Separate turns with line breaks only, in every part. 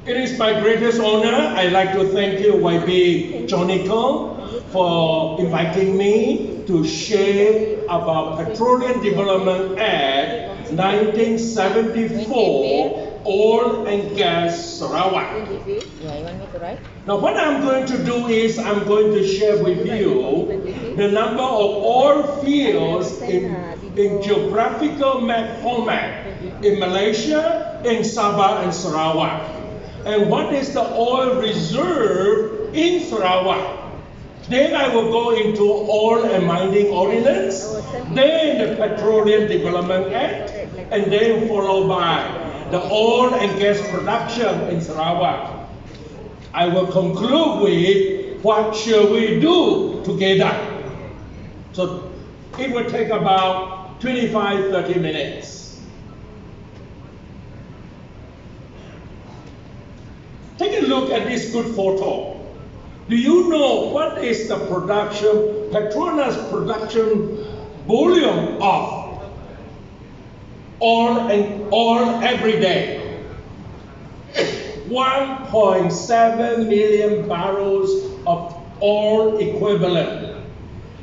It is my greatest honor. I'd like to thank you, YB Johnny Kong, for inviting me to share about Petroleum Development Act 1974, Oil and Gas Sarawak. Now what I'm going to do is I'm going to share with you the number of oil fields in geographical map format in Malaysia, in Sabah and Sarawak. And what is the oil reserve in Sarawak? Then I will go into Oil and Mining Ordinance, then the Petroleum Development Act, and then followed by the oil and gas production in Sarawak. I will conclude with what shall we do together. So it will take about 25-30 minutes. Take a look at this good photo. Do you know what is the production, Petronas production volume of oil every day? 1.7 million barrels of oil equivalent.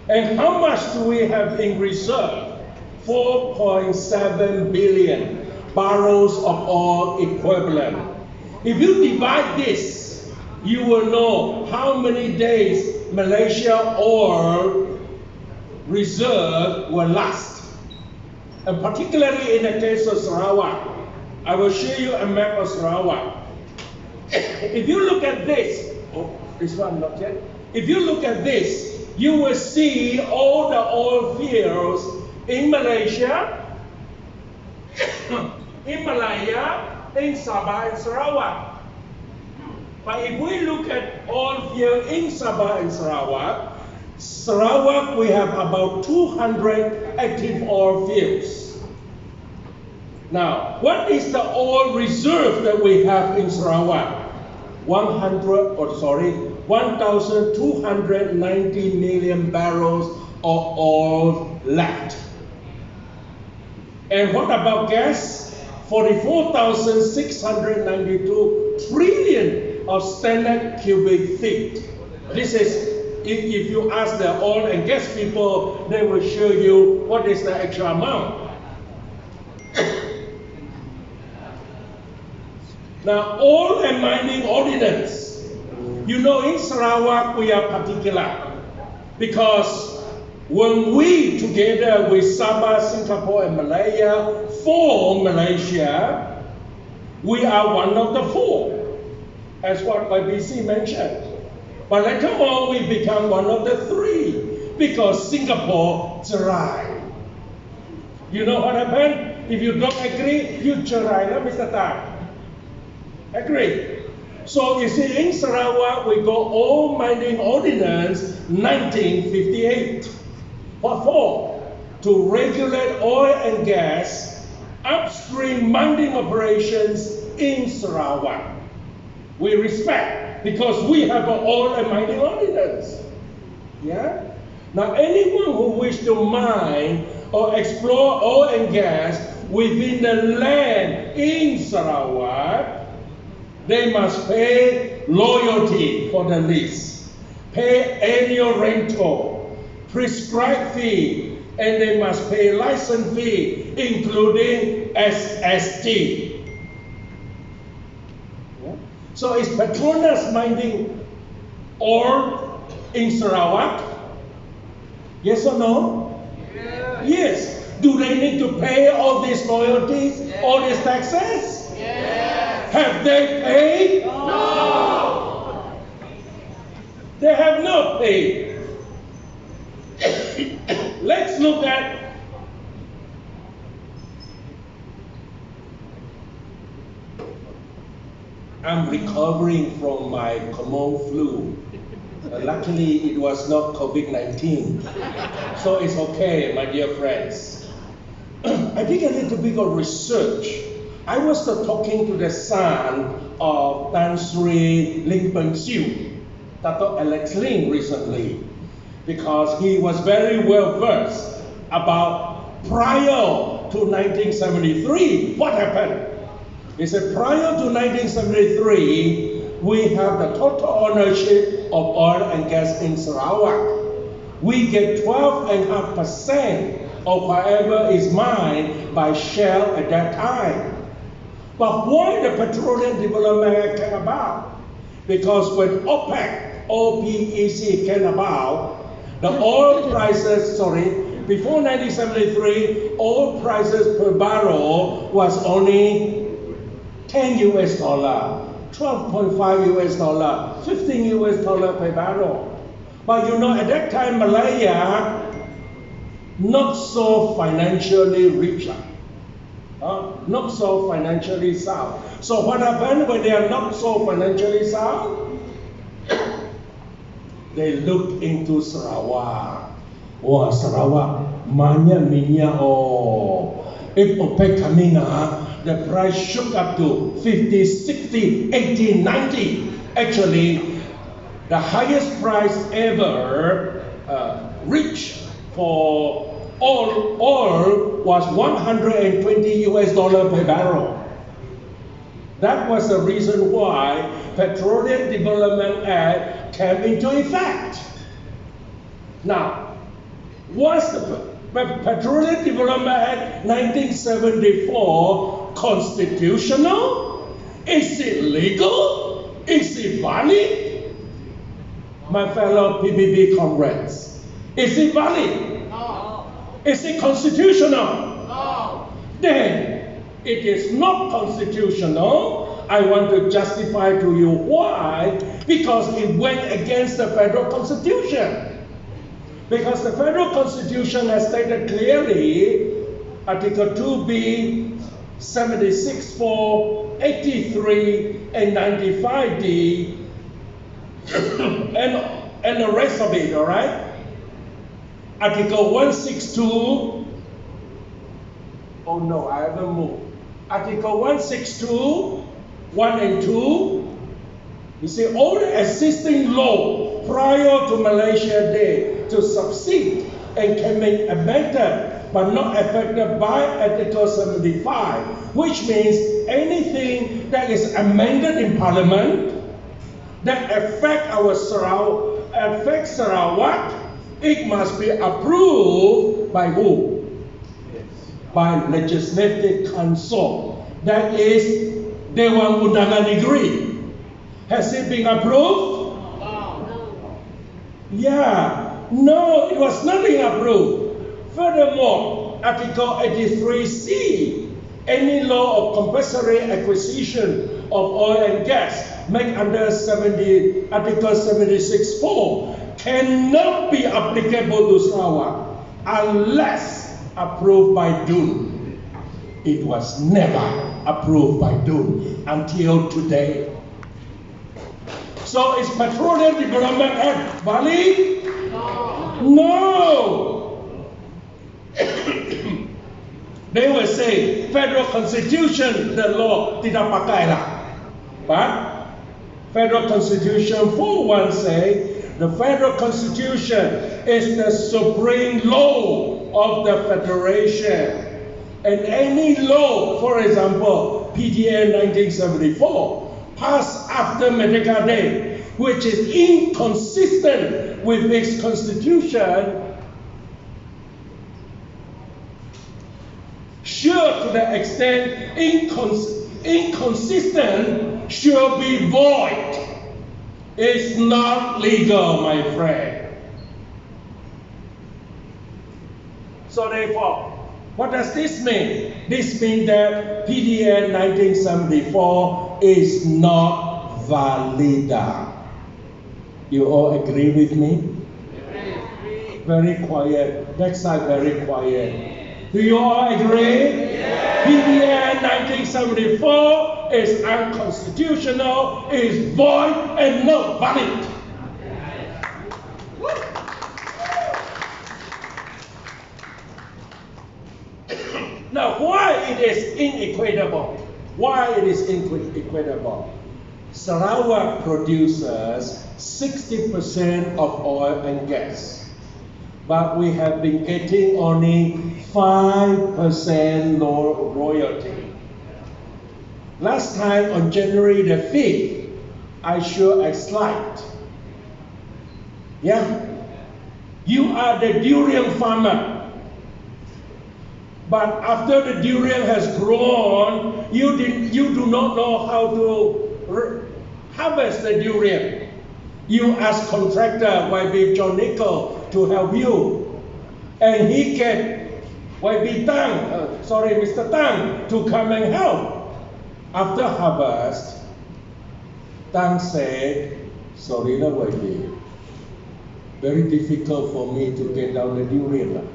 And how much do we have in reserve? 4.7 billion barrels of oil equivalent. If you divide this, you will know how many days Malaysia oil reserve will last. And particularly in the case of Sarawak, I will show you a map of Sarawak. If you look at this, this one not yet. If you look at this, you will see all the oil fields in Malaysia, in Malaya, in Sabah and Sarawak. But if we look at oil fields in Sabah and Sarawak, we have about 200 active oil fields. Now, what is the oil reserve that we have in Sarawak? 1,290 million barrels of oil left. And what about gas? 44,692 trillion of standard cubic feet. This is, if you ask the oil and gas people, they will show you what is the actual amount. Now, Oil and Mining Ordinance. You know, in Sarawak, we are particular because when we, together with Sabah, Singapore, and Malaya, form Malaysia, we are one of the four, as what YBC mentioned. But later on, we become one of the three because Singapore cerai. You know what happened? If you don't agree, you cerai, Mr. Tan. Agree. So you see, in Sarawak, we got Oil Mining Ordinance 1958. What for? To regulate oil and gas upstream mining operations in Sarawak. We respect because we have an Oil and Mining Ordinance. Yeah? Now, anyone who wishes to mine or explore oil and gas within the land in Sarawak, they must pay loyalty for the lease, pay annual rental, prescribed fee, and they must pay license fee, including SST. Yeah? So is Petronas mining oil in Sarawak? Yes or no? Yes. Do they need to pay all these loyalties, all these taxes? Yes. Have they paid? No. They have not paid. Let's look at I'm recovering from my common flu. Luckily, it was not COVID-19. So it's okay, my dear friends. I did a little bit of research. I was talking to the son of Tan Sri Ling Peng Siu, Datuk Alex Ling, recently, because he was very well versed about prior to 1973, what happened. He said, prior to 1973, we have the total ownership of oil and gas in Sarawak. We get 12.5% of whatever is mined by Shell at that time. But why the Petroleum Development Act came about? Because when OPEC came about, the oil prices, before 1973, oil prices per barrel was only 10 US dollar, 12.5 US dollar, 15 US dollar per barrel. But you know, at that time, Malaya, not so financially rich, not so financially sound. So what happened when they are not so financially sound? They looked into Sarawak. Oh, Sarawak, manya minya oh. If OPEC coming up, the price shook up to 50, 60, 80, 90. Actually, the highest price ever reached for oil was 120 US dollar per barrel. That was the reason why Petroleum Development Act came into effect. Now, was the Petroleum Development Act 1974 constitutional? Is it legal? Is it valid? My fellow PBB comrades, is it valid? No. Is it constitutional? No. Then it is not constitutional. I want to justify to you why. Because it went against the federal constitution. Because the federal constitution has stated clearly, Article 2B, 76(4), 83, and 95D, and the rest of it, all right? Article 162, oh no, I haven't moved. Article 162, 1 and 2, you see, all the existing law prior to Malaysia Day to succeed and can be amended but not affected by Article 75, which means anything that is amended in Parliament that affects Sarawak, it must be approved by who? Yes. By Legislative Council. That is Dewan Undangan Negeri. Has it been approved? No. Yeah. No, it was not being approved. Furthermore, Article 83C, any law of compulsory acquisition of oil and gas made under Article 76(4) cannot be applicable to Sarawak unless approved by DUN. It was never approved by DUN until today. So is Petroleum Development Act valid? No. They will say federal constitution, the law tidak pakai lah. But federal constitution 4.1 say the federal constitution is the supreme law of the federation. And any law, for example, PDA 1974, passed after Merdeka Day, which is inconsistent with its constitution, sure to the extent inconsistent should be void. It's not legal, my friend. So therefore, what does this mean? This means that PDA 1974 is not valid. You all agree with me? Very quiet. Next side, very quiet. Do you all agree? Yes. PDA 1974 is unconstitutional, is void, and not valid. Now, why it is inequitable? Why it is inequitable? Sarawak produces 60% of oil and gas, but we have been getting only 5% royalty. Last time on January the 5th, I showed a slide. Yeah? You are the durian farmer. But after the durian has grown, you do not know how to harvest the durian. You ask contractor YB John Nickel to help you. And he get YB Tang, Mr. Tang, to come and help. After harvest, Tang said, sorry lah YB, very difficult for me to get down the durian.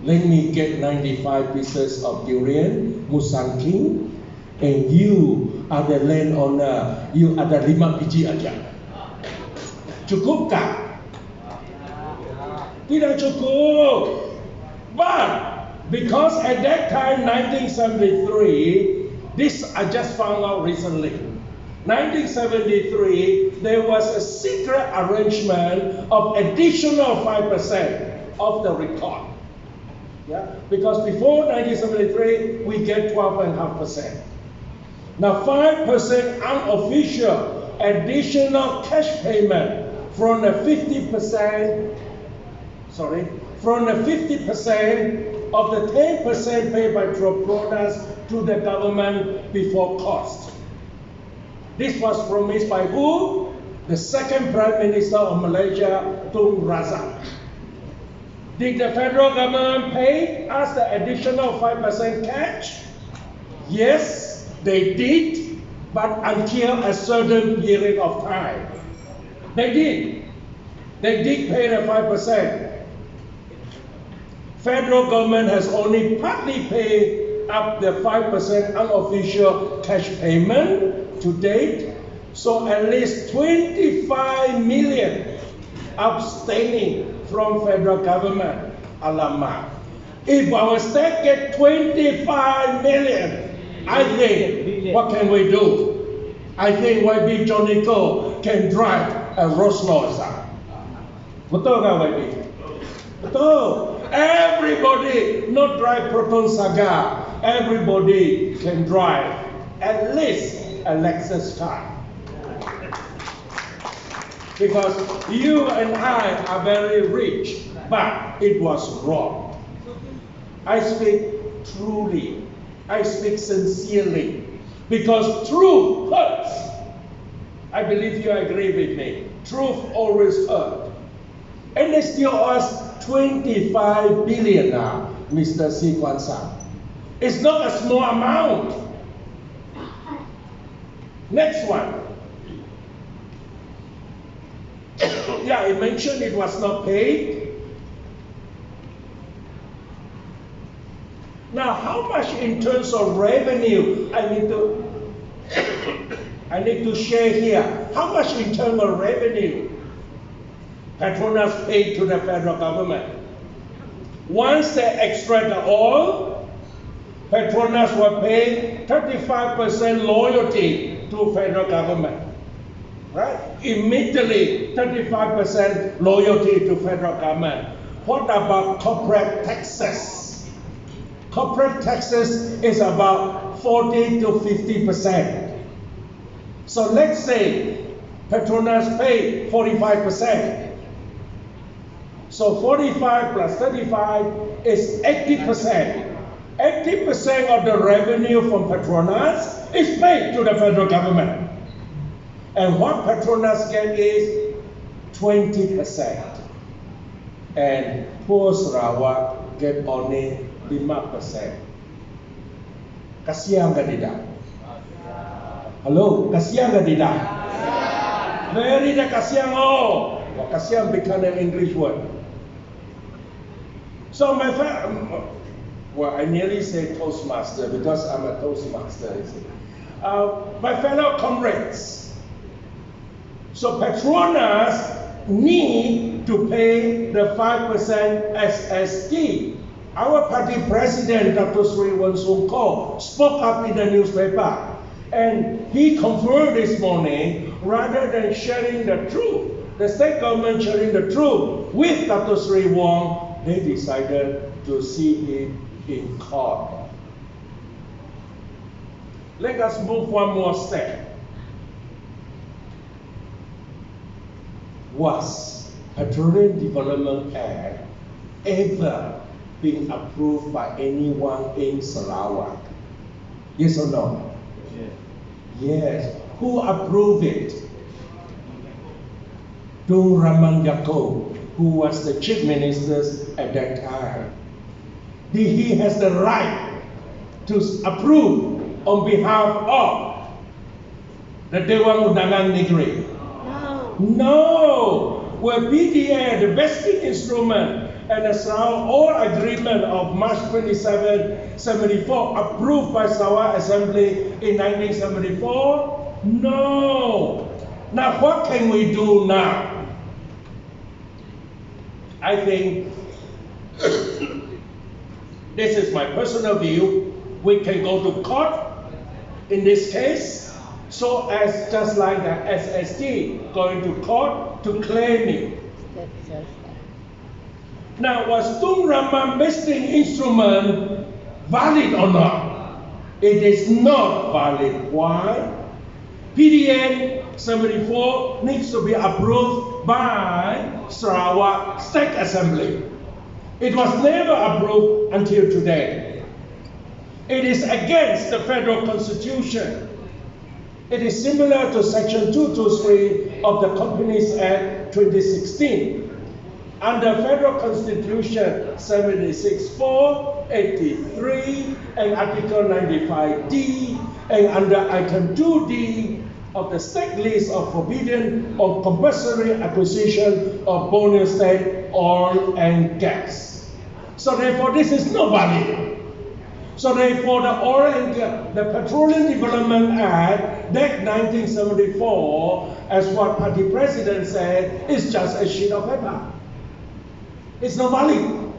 Let me get 95 pieces of durian, Musang King, and you are the landowner, you ada 5 biji aja. Cukup kah? Tidak cukup. But because at that time, 1973, this I just found out recently. 1973, there was a secret arrangement of additional 5% of the record. Yeah? Because before 1973, we get 12.5%. Now 5% unofficial additional cash payment from the 50%, from the 50% of the 10% paid by Petroleum to the government before cost. This was promised by who? The second Prime Minister of Malaysia, Tun Razak. Did the federal government pay us the additional 5% cash? Yes, they did, but until a certain period of time. They did. They did pay the 5%. Federal government has only partly paid up the 5% unofficial cash payment to date, so at least 25 million outstanding from federal government. Alamak. If our state get 25 million, I think, what can we do? I think YB Johnny Ko can drive a Rolls Royce. Betul kan YB? Betul. Everybody not drive Proton Saga. Everybody can drive at least a Lexus car. Because you and I are very rich, but it was wrong. I speak truly. I speak sincerely. Because truth hurts. I believe you agree with me. Truth always hurts. And they still owe us 25 billion now, Mr. Si Kwan Sang. It's not a small amount. Next one. Yeah, I mentioned it was not paid. Now, how much in terms of revenue I need to share here? How much in terms of revenue Petronas paid to the federal government? Once they extract the oil, Petronas will pay 35% loyalty to federal government. Right? Immediately, 35% loyalty to federal government. What about corporate taxes? Corporate taxes is about 40 to 50%. So let's say Petronas pay 45%. So 45 plus 35 is 80%. 80% of the revenue from Petronas is paid to the federal government. And what Petronas get is 20%. And poor Sarawak get only 5%. Kasihan ke tidak? Halo, kasihan ke tidak? Very kasihan. Oh, kasihan become an English word. So my well, I nearly say Toastmaster because I'm a Toastmaster. My fellow comrades. So Petronas need to pay the 5% SST. Our party president, Dr. Sri Wan Sung Ko, spoke up in the newspaper, and he confirmed this morning, rather than sharing the truth, the state government sharing the truth with Dr. Sri Wong, they decided to see it in court. Let us move one more step. Was Petroleum Development Act ever been approved by anyone in Sarawak? Yes or no? Yes. Yes. Who approved it? Tun Raman Yaakob, who was the chief minister at that time. Did he has the right to approve on behalf of the Dewan Undangan Negeri? No. No. Well, PDA, the vesting instrument, and the Sarawak Agreement of March 27, 74, approved by Sarawak Assembly in 1974? No. Now, what can we do now? I think this is my personal view. We can go to court in this case, so as just like the SST going to court to claim it. Now, was Tun Raman vesting instrument valid or not? It is not valid. Why? PDA 74 needs to be approved by Sarawak State Assembly. It was never approved until today. It is against the federal constitution. It is similar to Section 223 of the Companies Act 2016. Under Federal Constitution 76(4), 83, and Article 95D, and under Item 2D of the State List of Forbidden or Compulsory Acquisition of Bonus State Oil and Gas. So therefore, this is not valid. So therefore, the Petroleum Development Act, that 1974, as what Party President said, is just a sheet of paper. It's not valid.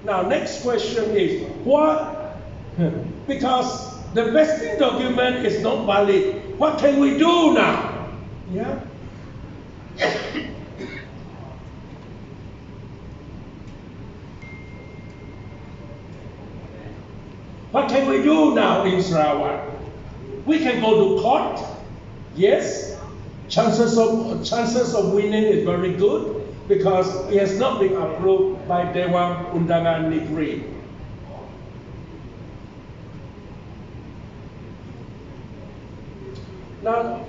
Now, next question is, what? Because the vesting document is not valid. What can we do now? Yeah? What can we do now in Sarawak? We can go to court. Yes, chances of winning is very good because it has not been approved by Dewan Undangan Negeri. Now,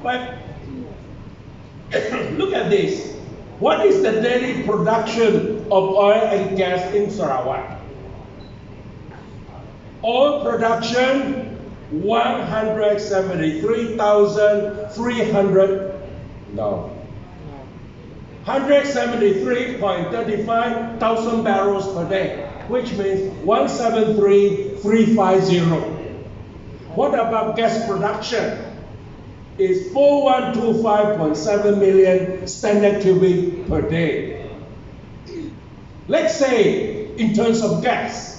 look at this. What is the daily production of oil and gas in Sarawak? Oil production 173.35 thousand barrels per day, which means 173,350. What about gas production? Is 4125.7 million standard cubic per day. Let's say, in terms of gas,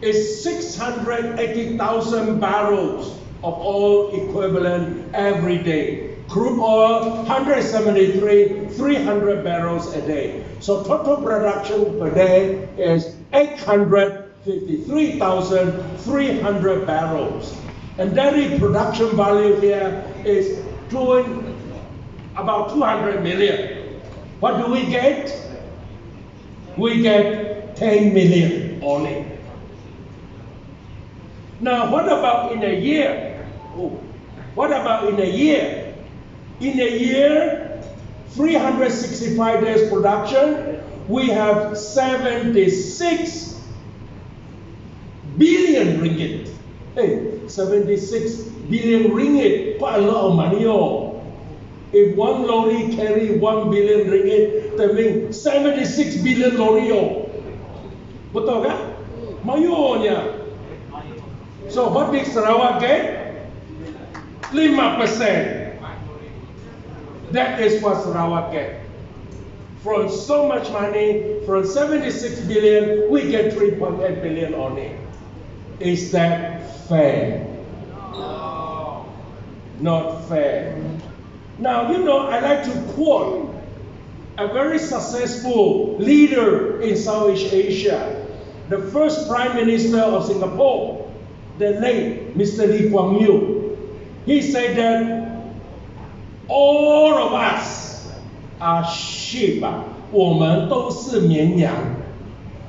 is 680,000 barrels of oil equivalent every day. Crude oil, 173,300 barrels a day. So total production per day is 853,300 barrels. And daily production value here is about 200 million. What do we get? We get 10 million only. Now, what about in a year? What about in a year? In a year, 365 days production, we have 76 billion ringgit. Hey, 76 billion ringgit, quite a lot of money. Oh. If one lorry carry 1 billion ringgit, that means 76 billion lorry. Oh. Betul kan? Mayunya. So what did Sarawak get? 5%. That is what Sarawak get. From so much money, from 76 billion, we get 3.8 billion only. Is that fair? No. Not fair. Now, I like to quote a very successful leader in Southeast Asia, the first Prime Minister of Singapore, the late Mr. Lee Kuan Yew. He said that all of us are sheep. 我们都是绵羊.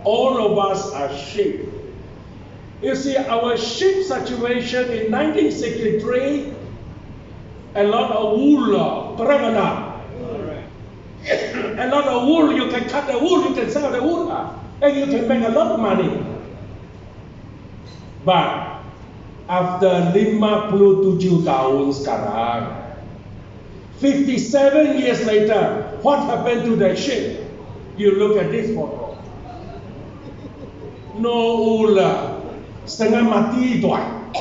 All of us are sheep. You see, our sheep situation in 1963, a lot of wool, a lot of wool, you can cut the wool, you can sell the wool, and you can make a lot of money. But after 57 tahun sekarang, 57 years later, what happened to the sheep? You look at this photo. No wool, setengah mati tuan.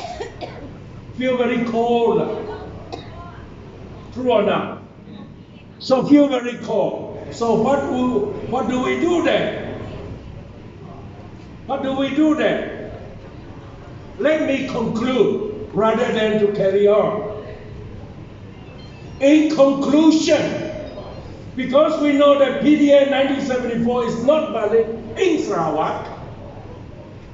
Feel very cold. True or not? So feel very cold. So what do we do then? What do we do then? Let me conclude rather than to carry on. In conclusion, because we know that PDA 1974 is not valid in Sarawak,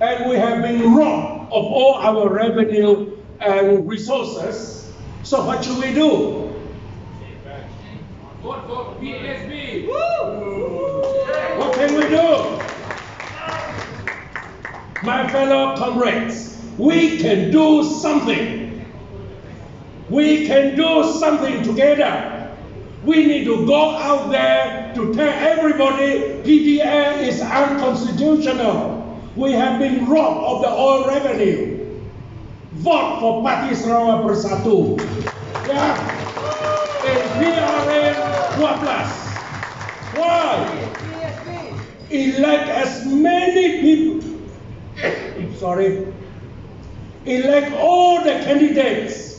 and we have been robbed of all our revenue and resources, so what should we do?
Vote for PSB.
What can we do? My fellow comrades, we can do something. We can do something together. We need to go out there to tell everybody PDA is unconstitutional. We have been robbed of the oil revenue. Vote for Parti Sarawak Bersatu. Yeah. In PRN 12+. Why? Elect as many people. Sorry. Elect all the candidates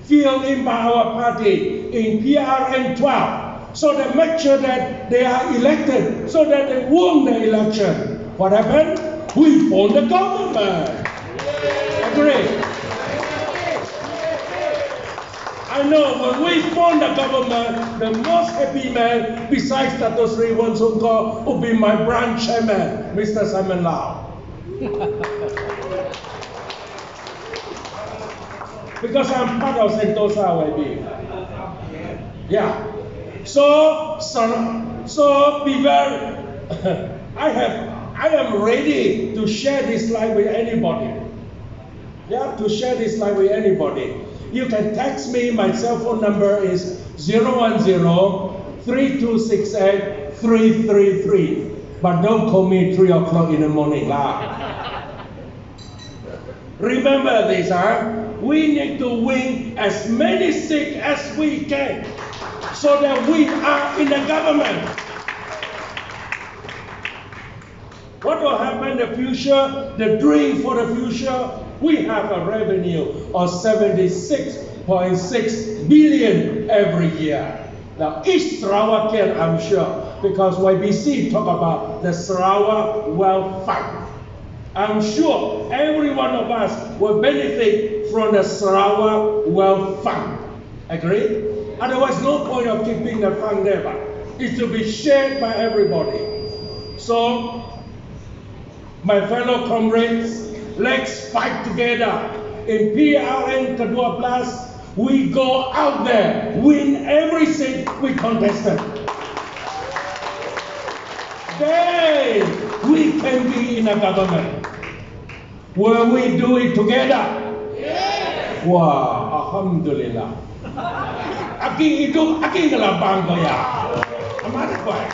filled in by our party in PRN 12, so that make sure that they are elected, so that they won the election. What happened? We formed the government. Agree? I know when we formed the government, the most happy man besides Datuk Sri Wan Sungko would be my branch chairman, Mr. Simon Lau. Because I'm part of Sentosa already. Yeah. So be very. I am ready to share this slide with anybody. Yeah, to share this slide with anybody. You can text me. My cell phone number is 010-3268-333. But don't call me 3 o'clock in the morning. Remember this, we need to win as many seats as we can, so that we are in the government. What will happen in the future? The dream for the future, we have a revenue of 76.6 billion every year. Now each Sarawakian, I'm sure, because YBC talk about the Sarawak Wealth Fund. I'm sure every one of us will benefit from the Sarawak Wealth Fund. Agree? Otherwise, no point of keeping the fund there. But it's to be shared by everybody. So, my fellow comrades, let's fight together. In PRN Kedua+, we go out there, win every seat we contested. Then we can be in a government. Will we do it together?
Yes.
Wah, alhamdulillah. Aki hidup, aki ngelabang ya. Amat baik.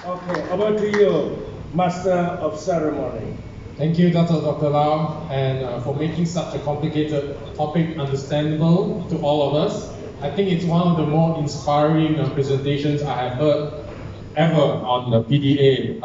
Okay, over to you, Master of Ceremony.
Thank you, Dr. Lau, and for making such a complicated topic understandable to all of us. I think it's one of the more inspiring presentations I have heard ever on the PDA.